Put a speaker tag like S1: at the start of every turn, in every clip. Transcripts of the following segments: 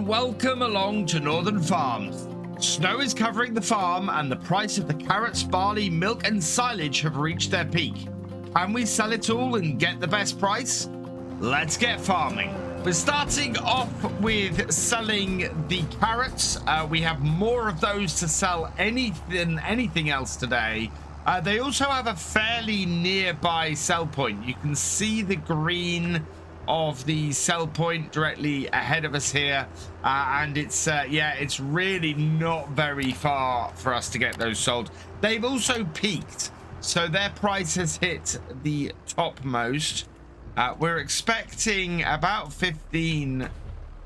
S1: and welcome along to Northern Farms. Snow is covering the farm and the price of the carrots, barley, milk and silage have reached their peak. Can we sell it all and get the best price? Let's get farming. We're starting off with selling the carrots. We have more of those to sell than anything else today. They also have a fairly nearby sell point. You can see the green of the sell point directly ahead of us here, and it's it's really not very far for us to get those sold. They've also peaked, so their price has hit the topmost. We're expecting about 15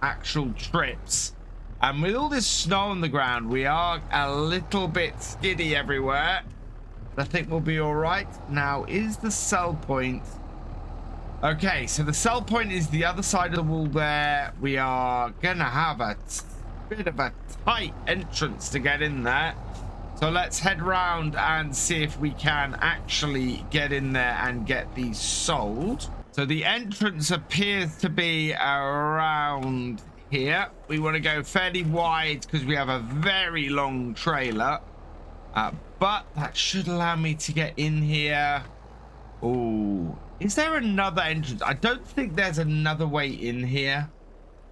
S1: actual trips, and with all this snow on the ground, we are a little bit skiddy everywhere. I think we'll be all right. Now, is the sell point... Okay, so the sell point is the other side of the wall there. We are gonna have a bit of a tight entrance to get in there. So let's head round and see if we can actually get in there and get these sold. So the entrance appears to be around here. We want to go fairly wide because we have a very long trailer. But that should allow me to get in here. Oh, is there another entrance? I don't think there's another way in here.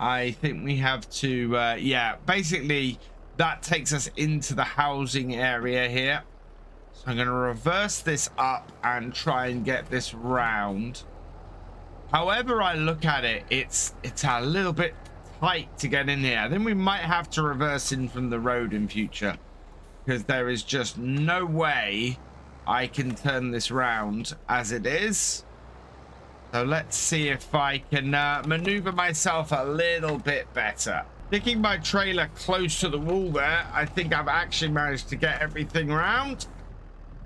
S1: I think we have to, yeah, basically that takes us into the housing area here. So I'm going to reverse this up and try and get this round. However I look at it, it's a little bit tight to get in here. Then we might have to reverse in from the road in future, because there is just no way I can turn this round as it is. So let's see if I can maneuver myself a little bit better. Sticking my trailer close to the wall there, I think I've actually managed to get everything round.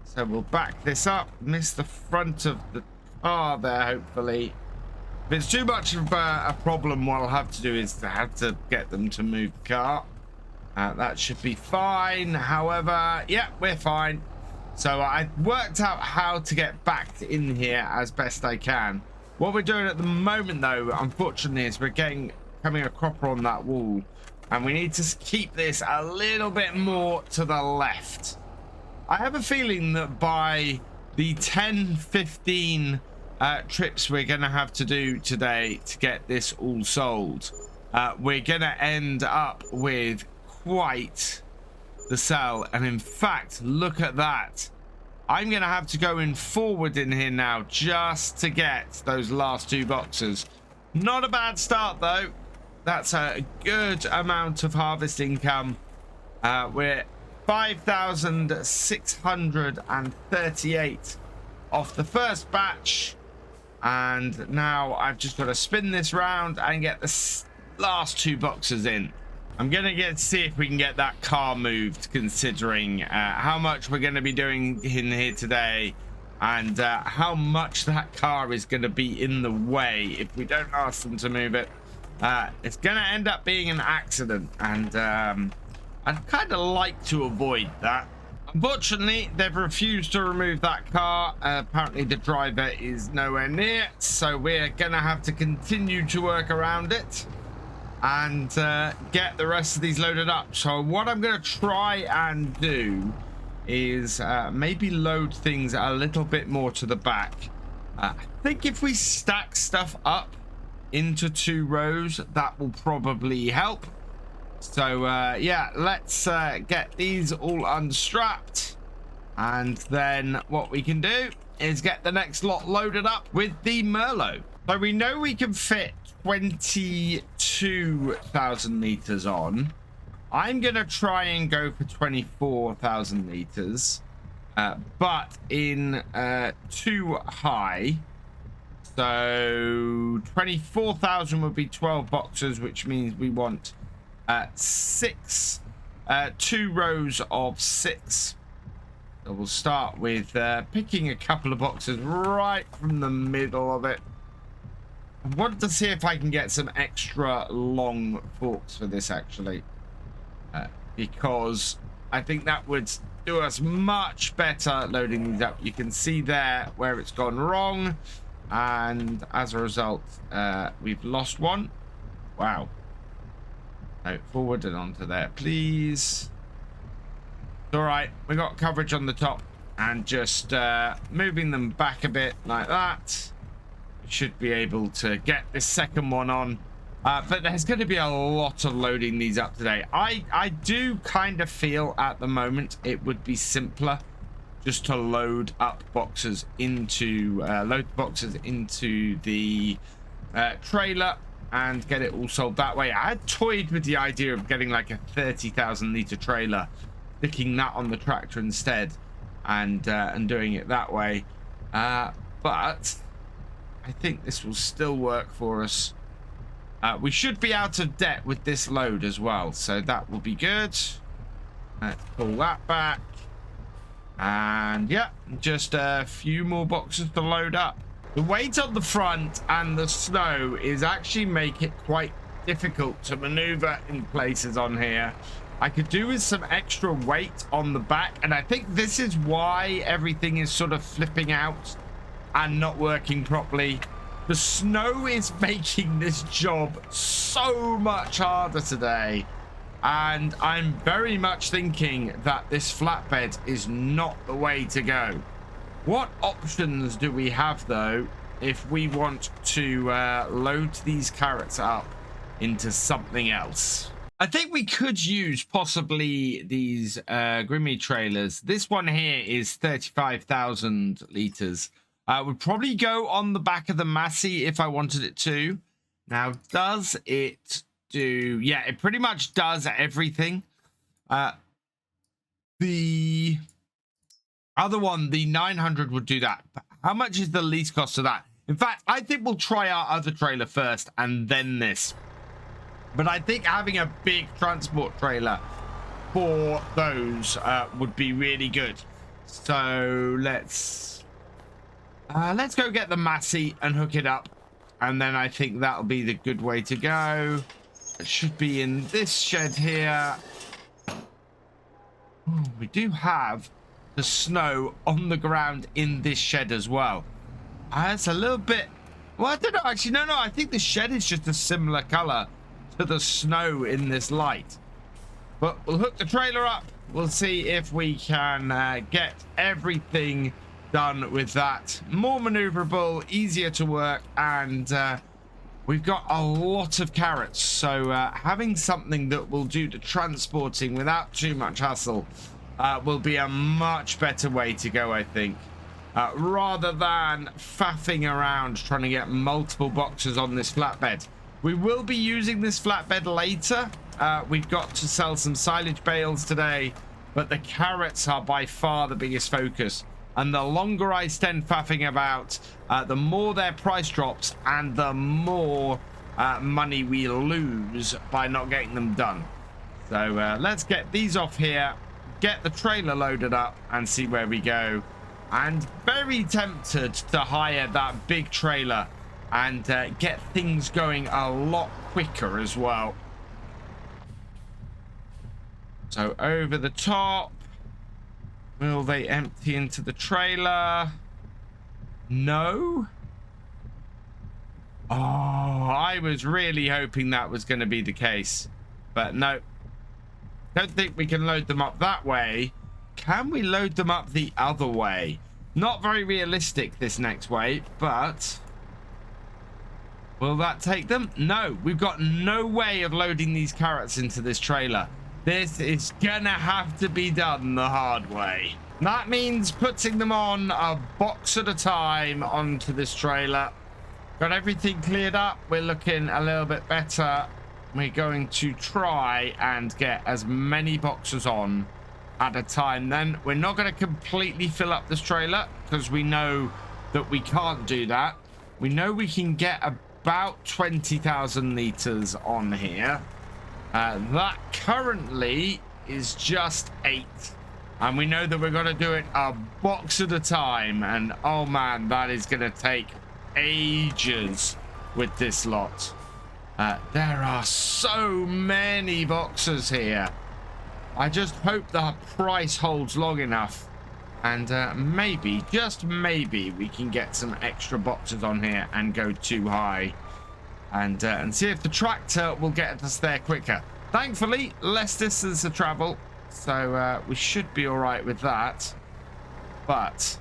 S1: So we'll back this up, miss the front of the car there, hopefully. If it's too much of a problem, what I'll have to do is to have to get them to move the car. That should be fine. However, yeah, we're fine. So I worked out how to get back in here as best I can. What we're doing at the moment, though, unfortunately, is we're coming a cropper on that wall, and we need to keep this a little bit more to the left. I have a feeling that by the 10-15 trips we're going to have to do today to get this all sold, we're going to end up with quite the sell. And in fact, look at that. I'm gonna have to go in forward in here now just to get those last two boxes. Not a bad start though. That's a good amount of harvest income. We're 5,638 off the first batch, and now I've just got to spin this round and get the last two boxes in. I'm gonna see if we can get that car moved, considering how much we're gonna be doing in here today, and how much that car is gonna be in the way if we don't ask them to move it. It's gonna end up being an accident, and I'd kind of like to avoid that. Unfortunately, they've refused to remove that car. Apparently the driver is nowhere near, so we're gonna have to continue to work around it and get the rest of these loaded up. So what I'm going to try and do is maybe load things a little bit more to the back. I think if we stack stuff up into 2 rows, that will probably help. So yeah, let's get these all unstrapped, and then what we can do is get the next lot loaded up with the Merlot. So we know we can fit 22,000 liters on. I'm gonna try and go for 24,000 liters, but in too high. So 24,000 would be 12 boxes, which means we want 2 rows of 6. So we'll start with picking a couple of boxes right from the middle of it. I want to see if I can get some extra long forks for this, actually, because I think that would do us much better loading these up. You can see there where it's gone wrong, and as a result, we've lost one. Wow. So forward and onto there, please. All right, we got coverage on the top, and just moving them back a bit like that. We should be able to get this second one on. But there's going to be a lot of loading these up today. I do kind of feel at the moment it would be simpler just to load up boxes into the trailer and get it all sold that way. I had toyed with the idea of getting like a 30,000 litre trailer, sticking that on the tractor instead, and doing it that way. But I think this will still work for us. We should be out of debt with this load as well, so that will be good. Let's pull that back. And yeah, just a few more boxes to load up. The weight on the front and the snow is actually make it quite difficult to maneuver in places on here. I could do with some extra weight on the back, and I think this is why everything is sort of flipping out and not working properly. The snow is making this job so much harder today, and I'm very much thinking that this flatbed is not the way to go. What options do we have, though, if we want to load these carrots up into something else? I think we could use possibly these Grimmy trailers. This one here is 35,000 litres. Would probably go on the back of the Massey if I wanted it to. Now, does it do... Yeah, it pretty much does everything. The other one, the 900, would do that. But how much is the least cost of that? In fact, I think we'll try our other trailer first and then this. But I think having a big transport trailer for those would be really good. So let's go get the Massey and hook it up, and then I think that'll be the good way to go. It should be in this shed here. Oh, we do have the snow on the ground in this shed as well. It's a little bit... Well, I don't know. Actually, no. I think the shed is just a similar color to the snow in this light. But we'll hook the trailer up. We'll see if we can get everything done with that. More maneuverable, easier to work, and we've got a lot of carrots, so having something that will do the transporting without too much hassle will be a much better way to go, I think, rather than faffing around trying to get multiple boxes on this flatbed. We will be using this flatbed later. We've got to sell some silage bales today, but the carrots are by far the biggest focus. And the longer I spend faffing about, the more their price drops and the more money we lose by not getting them done. So let's get these off here, get the trailer loaded up, and see where we go. And very tempted to hire that big trailer and get things going a lot quicker as well. So over the top. Will they empty into the trailer? No. Oh, I was really hoping that was going to be the case. But no. Don't think we can load them up that way. Can we load them up the other way? Not very realistic, this next way, but... Will that take them? No. We've got no way of loading these carrots into this trailer. This is gonna have to be done the hard way. That means putting them on a box at a time onto this trailer. Got everything cleared up. We're looking a little bit better. We're going to try and get as many boxes on at a time. Then we're not going to completely fill up this trailer because we know that we can't do that. We know we can get about 20,000 litres on here. That currently is just 8, and we know that we're going to do it a box at a time, and oh man, that is going to take ages with this lot. There are so many boxes here. I just hope the price holds long enough, and maybe, just maybe, we can get some extra boxes on here and go too high. And see if the tractor will get us there quicker. Thankfully, less distance to travel, so we should be all right with that. But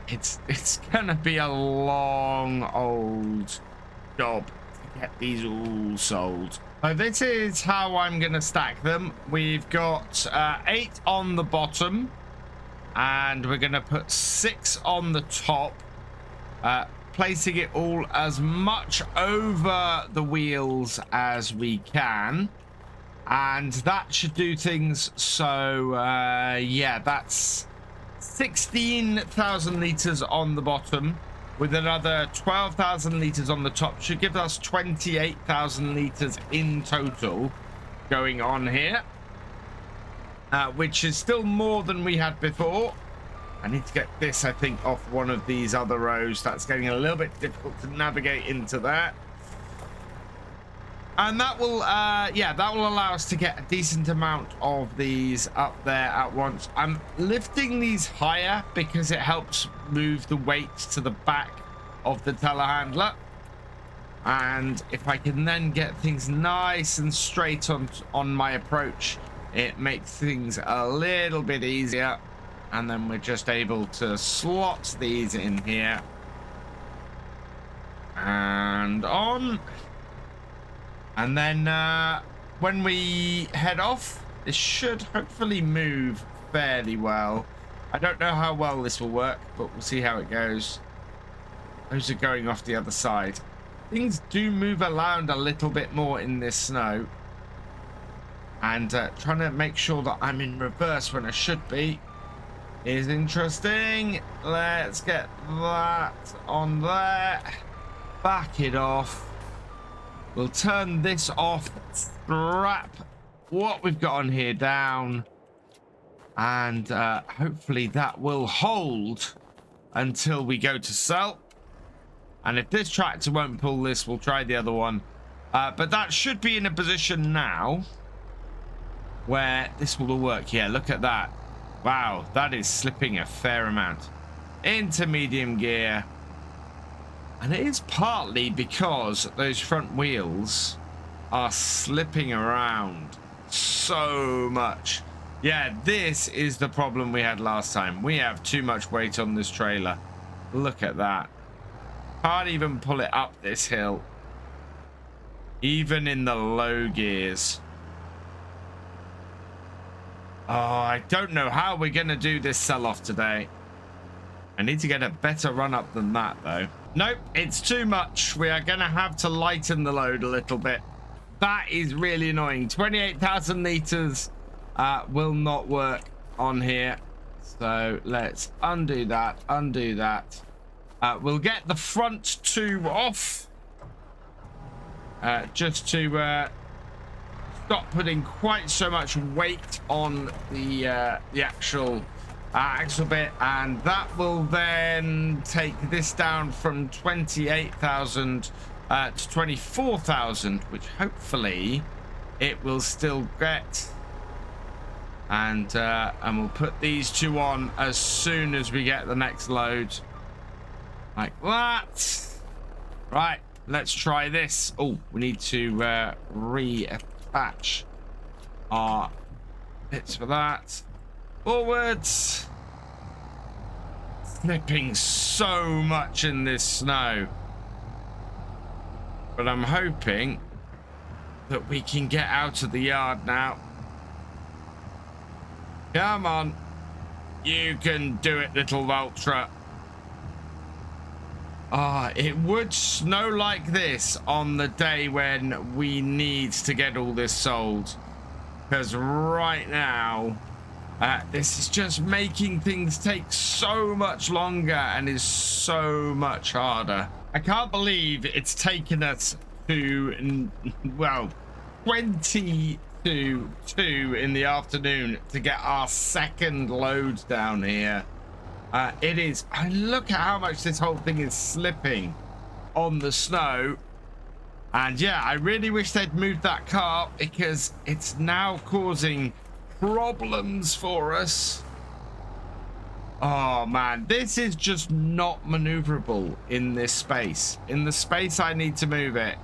S1: it's gonna be a long old job to get these all sold. So this is how I'm gonna stack them. We've got 8 on the bottom, and we're gonna put 6 on the top, placing it all as much over the wheels as we can. And that should do things. So yeah, that's 16,000 liters on the bottom with another 12,000 liters on the top. Should give us 28,000 liters in total going on here, which is still more than we had before. I need to get this, I think, off one of these other rows. That's getting a little bit difficult to navigate into there. And that will, yeah, that will allow us to get a decent amount of these up there at once. I'm lifting these higher because it helps move the weight to the back of the telehandler. And if I can then get things nice and straight on my approach, it makes things a little bit easier. And then we're just able to slot these in here. And on. And then when we head off, this should hopefully move fairly well. I don't know how well this will work, but we'll see how it goes. Those are going off the other side. Things do move around a little bit more in this snow. And trying to make sure that I'm in reverse when I should be is interesting. Let's get that on there. Back it off. We'll turn this off, strap what we've got on here down, and hopefully that will hold until we go to sell. And if this tractor won't pull this, we'll try the other one. But that should be in a position now where this will all work. Yeah, look at that. Wow, that is slipping a fair amount into medium gear. And it is partly because those front wheels are slipping around so much. Yeah, this is the problem we had last time. We have too much weight on this trailer. Look at that. Can't even pull it up this hill. Even in the low gears. Oh, I don't know how we're going to do this sell-off today. I need to get a better run up than that, though. Nope, it's too much. We are going to have to lighten the load a little bit. That is really annoying. 28,000 liters will not work on here. So let's undo that, undo that. We'll get the front 2 off. Just to stop putting quite so much weight on the actual axle bit, and that will then take this down from 28,000 to 24,000, which hopefully it will still get. And we'll put these 2 on as soon as we get the next load, like that. Right, let's try this. Oh, we need to reattach our bits for that. Forwards. Slipping so much in this snow. But I'm hoping that we can get out of the yard now. Come on. You can do it, little Valtra. It would snow like this on the day when we need to get all this sold. Because right now, this is just making things take so much longer and is so much harder. I can't believe it's taken us to, well, 20 to 2 in the afternoon to get our second load down here. It is, look at how much this whole thing is slipping on the snow. And yeah, I really wish they'd moved that car because it's now causing problems for us. Oh man, this is just not maneuverable in this space. In the space I need to move it,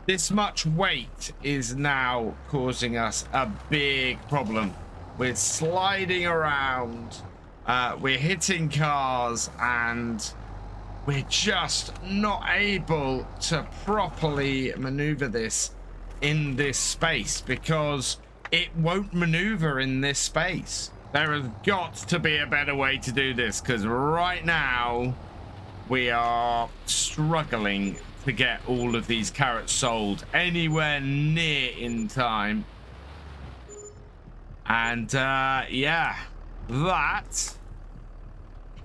S1: This much weight is now causing us a big problem. We're sliding around, we're hitting cars, and we're just not able to properly maneuver this in this space because it won't maneuver in this space. There has got to be a better way to do this because right now we are struggling to get all of these carrots sold anywhere near in time. And yeah, that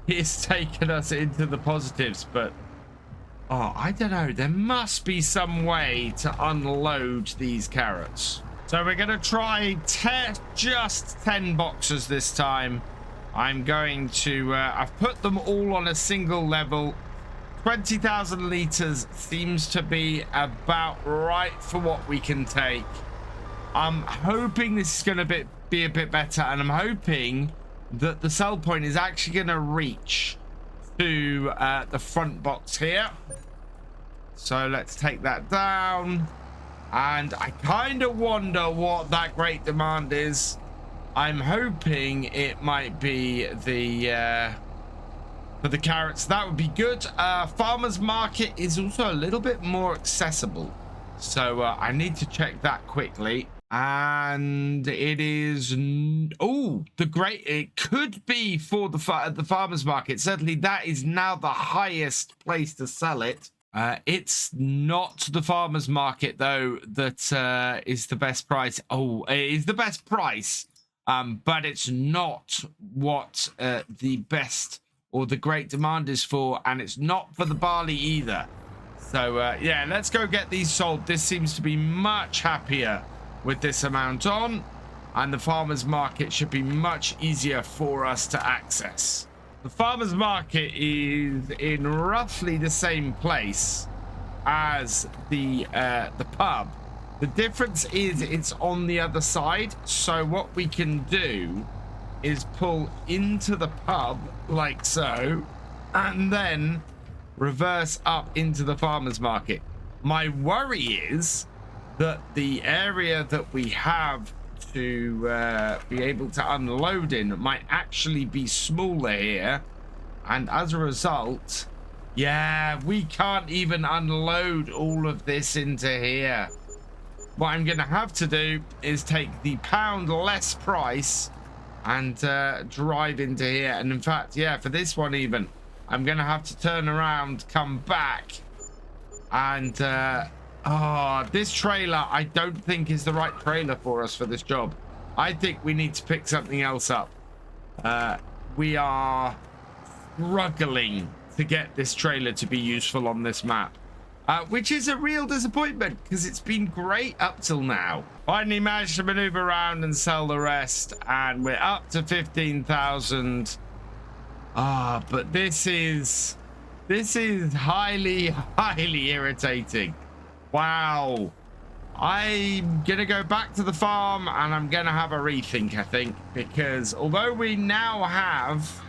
S1: is taking us into the positives, but oh, I don't know, there must be some way to unload these carrots. So we're gonna try just 10 boxes this time. I'm going to I've put them all on a single level. 20,000 liters seems to be about right for what we can take. I'm hoping this is going to be a bit better, and I'm hoping that the sell point is actually going to reach to the front box here. So let's take that down, and I kind of wonder what that great demand is. I'm hoping it might be the for the carrots. That would be good. Farmers market is also a little bit more accessible, so I need to check that quickly. And it is it could be for the farmers market. Certainly that is now the highest place to sell it. It's not the farmers market though that is the best price. Oh, it is the best price, but it's not what the best or the great demand is for, and it's not for the barley either. So yeah, let's go get these sold. This seems to be much happier with this amount on, and the farmers market should be much easier for us to access. The farmers market is in roughly the same place as the pub. The difference is it's on the other side, so what we can do is pull into the pub like so, and then reverse up into the farmers market. My worry is that the area that we have to be able to unload in might actually be smaller here, and as a result, yeah, we can't even unload all of this into here. What I'm gonna have to do is take the pound less price and drive into here. And in fact, yeah, for this one even, I'm gonna have to turn around, come back, and this trailer I don't think is the right trailer for us for this job. I think we need to pick something else up. We are struggling to get this trailer to be useful on this map, which is a real disappointment because it's been great up till now. Finally managed to maneuver around and sell the rest, and we're up to 15,000. But this is highly irritating. Wow. I'm gonna go back to the farm and I'm gonna have a rethink, I think, because although we now have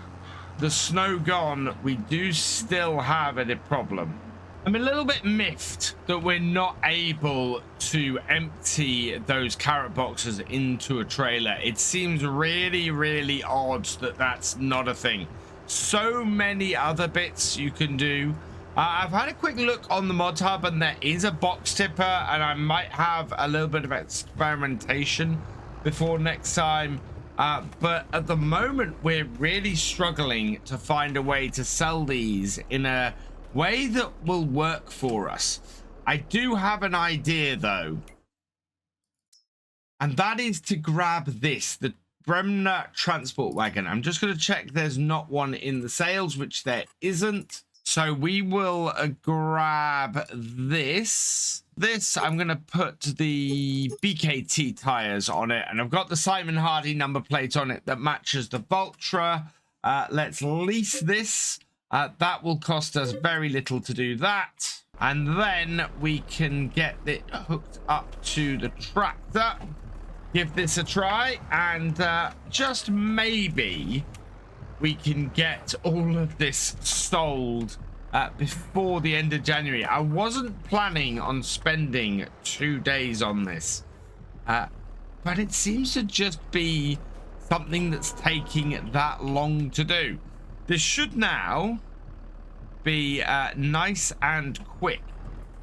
S1: the snow gone, we do still have a problem. I'm a little bit miffed that we're not able to empty those carrot boxes into a trailer. It seems really odd that that's not a thing. So many other bits you can do. I've had a quick look on the mod hub, and there is a box tipper, and I might have a little bit of experimentation before next time. But at the moment, we're really struggling to find a way to sell these in a way that will work for us. I do have an idea though, and that is to grab this, the Bremner transport wagon. I'm just going to check there's not one in the sales, which there isn't. So we will grab this. I'm going to put the BKT tires on it, and I've got the Simon Hardy number plate on it that matches the Valtra. Let's lease this. That will cost us very little to do that, and then we can get it hooked up to the tractor, give this a try, and just maybe we can get all of this sold before the end of January. I wasn't planning on spending 2 days on this, but it seems to just be something that's taking that long to do. This should now be nice and quick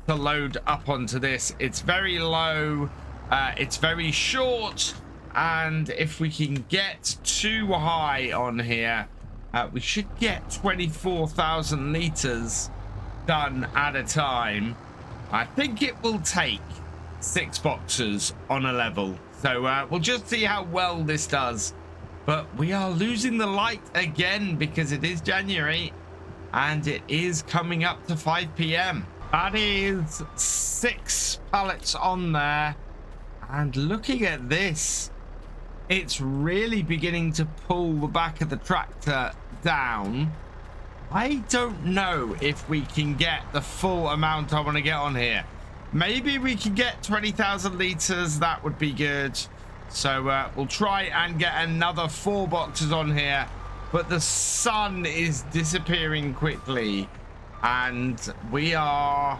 S1: to load up onto this. It's very low, it's very short, and if we can get too high on here, we should get 24,000 liters done at a time. I think it will take 6 boxes on a level, so we'll just see how well this does. But we are losing the light again because it is January and it is coming up to 5 p.m. That is 6 pallets on there, and looking at this, it's really beginning to pull the back of the tractor down. I don't know if we can get the full amount I want to get on here. Maybe we can get 20,000 liters. That would be good. So we'll try and get another 4 boxes on here, but the sun is disappearing quickly and we are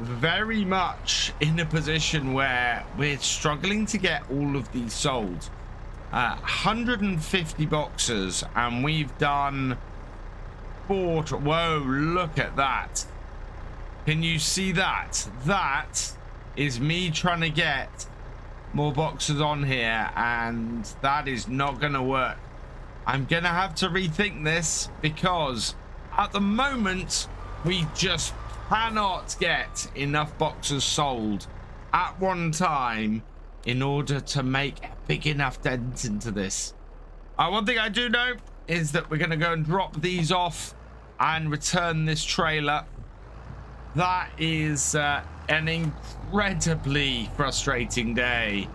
S1: very much in a position where we're struggling to get all of these sold. 150 boxes and we've done 4. Whoa, look at that. Can you see that? That is me trying to get more boxes on here, and that is not going to work. I'm going to have to rethink this because at the moment we just cannot get enough boxes sold at one time in order to make a big enough dent into this. One thing I do know is that we're going to go and drop these off and return this trailer. That is an incredibly frustrating day,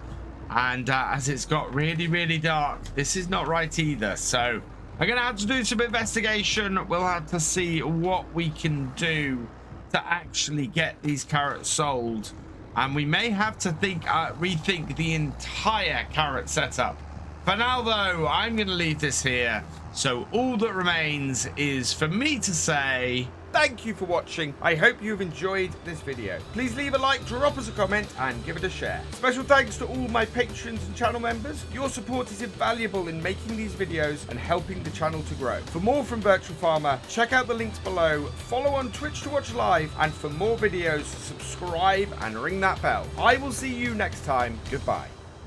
S1: and as it's got really dark, this is not right either. So I'm gonna have to do some investigation. We'll have to see what we can do to actually get these carrots sold, and we may have to rethink the entire carrot setup. For now though, I'm gonna leave this here, so all that remains is for me to say
S2: thank you for watching. I hope you've enjoyed this video. Please leave a like, drop us a comment, and give it a share. Special thanks to all my patrons and channel members. Your support is invaluable in making these videos and helping the channel to grow. For more from Virtual Farmer, check out the links below, follow on Twitch to watch live, and for more videos, subscribe and ring that bell. I will see you next time. Goodbye.